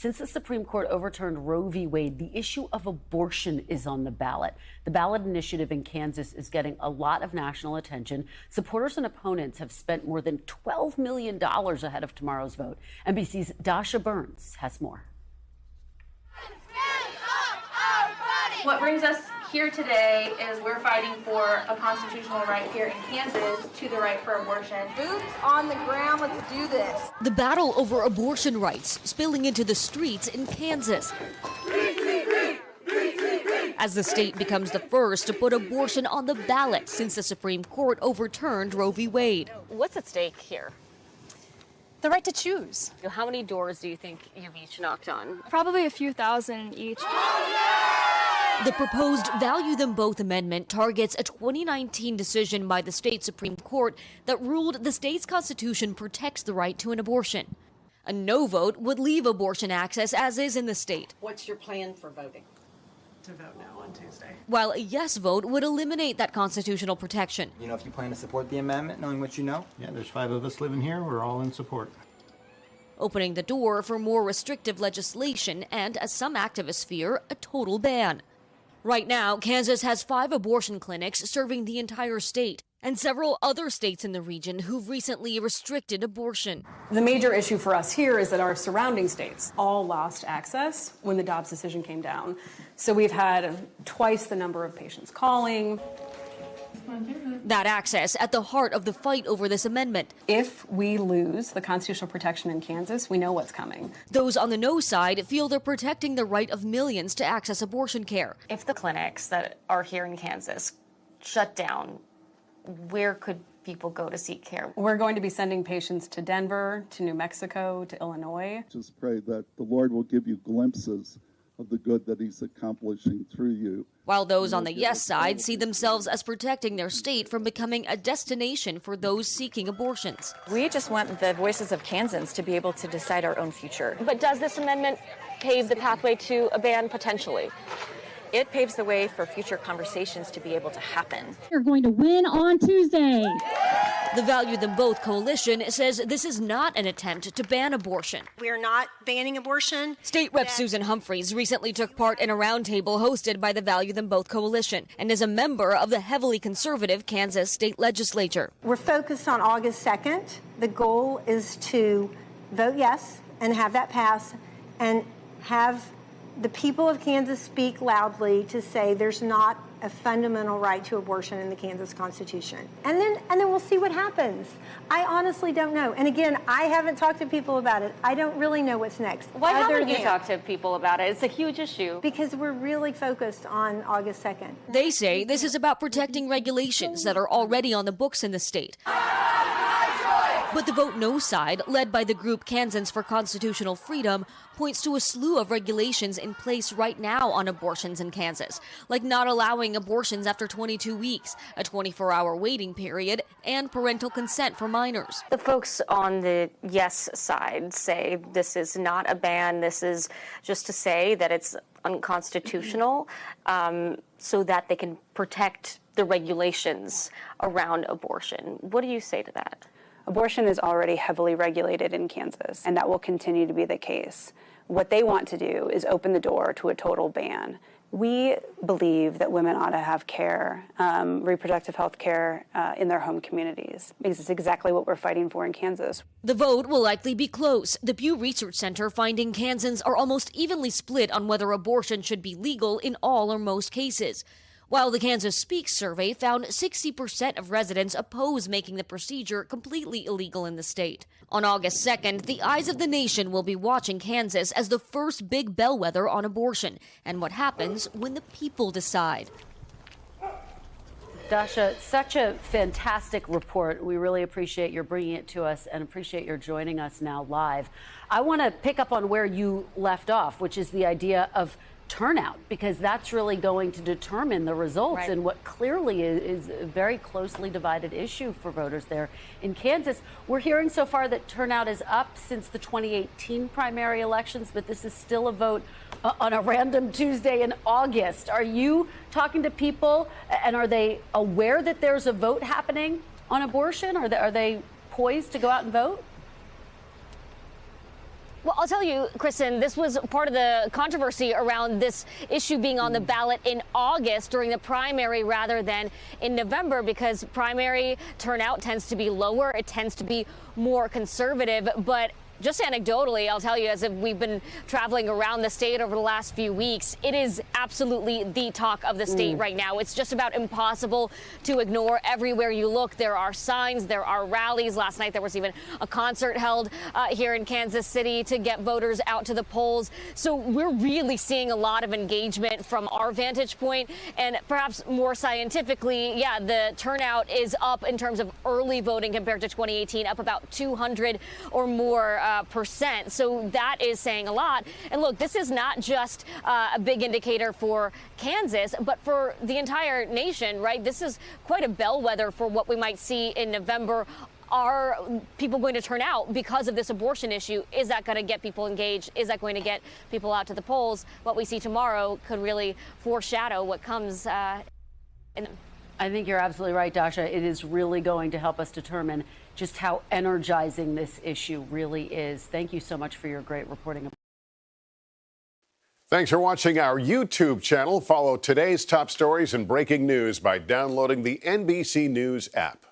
Since the Supreme Court overturned Roe v. Wade, the issue of abortion is on the ballot. The ballot initiative in Kansas is getting a lot of national attention. Supporters and opponents have spent more than $12 million ahead of tomorrow's vote. NBC's Dasha has more. What brings us here today is we're fighting for a constitutional right here in Kansas to the right for abortion. Boots on the ground, let's do this. The battle over abortion rights spilling into the streets in Kansas as the state becomes the first to put abortion on the ballot since the Supreme Court overturned Roe v. Wade. What's at stake here? The right to choose. How many doors do you think you've each knocked on? Probably a few thousand each. The proposed Value Them Both amendment targets a 2019 decision by the state Supreme Court that ruled the state's constitution protects the right to an abortion. A no vote would leave abortion access as is in the state. What's your plan for voting? To vote no on Tuesday. While a yes vote would eliminate that constitutional protection. You know, if you plan to support the amendment, knowing what you know? Yeah, there's 5 of us living here. We're all in support. Opening the door for more restrictive legislation and, as some activists fear, a total ban. Right now, Kansas has 5 abortion clinics serving the entire state, and several other states in the region who've recently restricted abortion. The major issue for us here is that our surrounding states all lost access when the Dobbs decision came down. So we've had twice the number of patients calling. That access at the heart of the fight over this amendment. If we lose the constitutional protection in Kansas, we know what's coming. Those on the no side feel they're protecting the right of millions to access abortion care. If the clinics that are here in Kansas shut down, where could people go to seek care? We're going to be sending patients to Denver, to New Mexico, to Illinois. Just pray that the Lord will give you glimpses of the good that he's accomplishing through you. While those on the yes side see themselves as protecting their state from becoming a destination for those seeking abortions. We just want the voices of Kansans to be able to decide our own future. But does this amendment pave the pathway to a ban potentially? It paves the way for future conversations to be able to happen. You're going to win on Tuesday. The Value Them Both coalition says this is not an attempt to ban abortion. We're not banning abortion. State Rep Susan Humphreys recently took part in a roundtable hosted by the Value Them Both coalition and is a member of the heavily conservative Kansas state legislature. We're focused on August 2nd. The goal is to vote yes and have that pass and have the people of Kansas speak loudly to say there's not a fundamental right to abortion in the Kansas Constitution. And then we'll see what happens. I honestly don't know. And again, I haven't talked to people about it. I don't really know what's next. Why haven't you talked to people about it? It's a huge issue. Because we're really focused on August 2nd. They say this is about protecting regulations that are already on the books in the state. But the Vote No side, led by the group Kansans for Constitutional Freedom, points to a slew of regulations in place right now on abortions in Kansas, like not allowing abortions after 22 weeks, a 24-hour waiting period, and parental consent for minors. The folks on the yes side say this is not a ban. This is just to say that it's unconstitutional so that they can protect the regulations around abortion. What do you say to that? Abortion is already heavily regulated in Kansas, and that will continue to be the case. What they want to do is open the door to a total ban. We believe that women ought to have care, reproductive health care in their home communities, because it's exactly what we're fighting for in Kansas. The vote will likely be close. The Pew Research Center finding Kansans are almost evenly split on whether abortion should be legal in all or most cases. While the Kansas Speaks survey found 60% of residents oppose making the procedure completely illegal in the state. On August 2nd, the eyes of the nation will be watching Kansas as the first big bellwether on abortion and what happens when the people decide. Dasha, such a fantastic report. We really appreciate your bringing it to us and appreciate your joining us now live. I want to pick up on where you left off, which is the idea of turnout, because that's really going to determine the results in what clearly is a very closely divided issue for voters there in Kansas. We're hearing so far that turnout is up since the 2018 primary elections, but this is still a vote on a random Tuesday in August. Are you talking to people, and are they aware that there's a vote happening on abortion? Are they poised to go out and vote? Well, I'll tell you, Kristen, this was part of the controversy around this issue being on the ballot in August during the primary rather than in November, because primary turnout tends to be lower. It tends to be more conservative. But just anecdotally, I'll tell you, as if we've been traveling around the state over the last few weeks, it is absolutely the talk of the state right now. It's just about impossible to ignore. Everywhere you look, there are signs, there are rallies. Last night, there was even a concert held here in Kansas City to get voters out to the polls. So we're really seeing a lot of engagement from our vantage point. And perhaps more scientifically, yeah, the turnout is up in terms of early voting compared to 2018, up about 200 or more percent. So that is saying a lot. And look, this is not just a big indicator for Kansas, but for the entire nation, right? This is quite a bellwether for what we might see in November. Are people going to turn out because of this abortion issue? Is that going to get people engaged? Is that going to get people out to the polls? What we see tomorrow could really foreshadow what comes in. I think you're absolutely right, Dasha. It is really going to help us determine just how energizing this issue really is. Thank you so much for your great reporting. Thanks for watching our YouTube channel. Follow today's top stories and breaking news by downloading the NBC News app.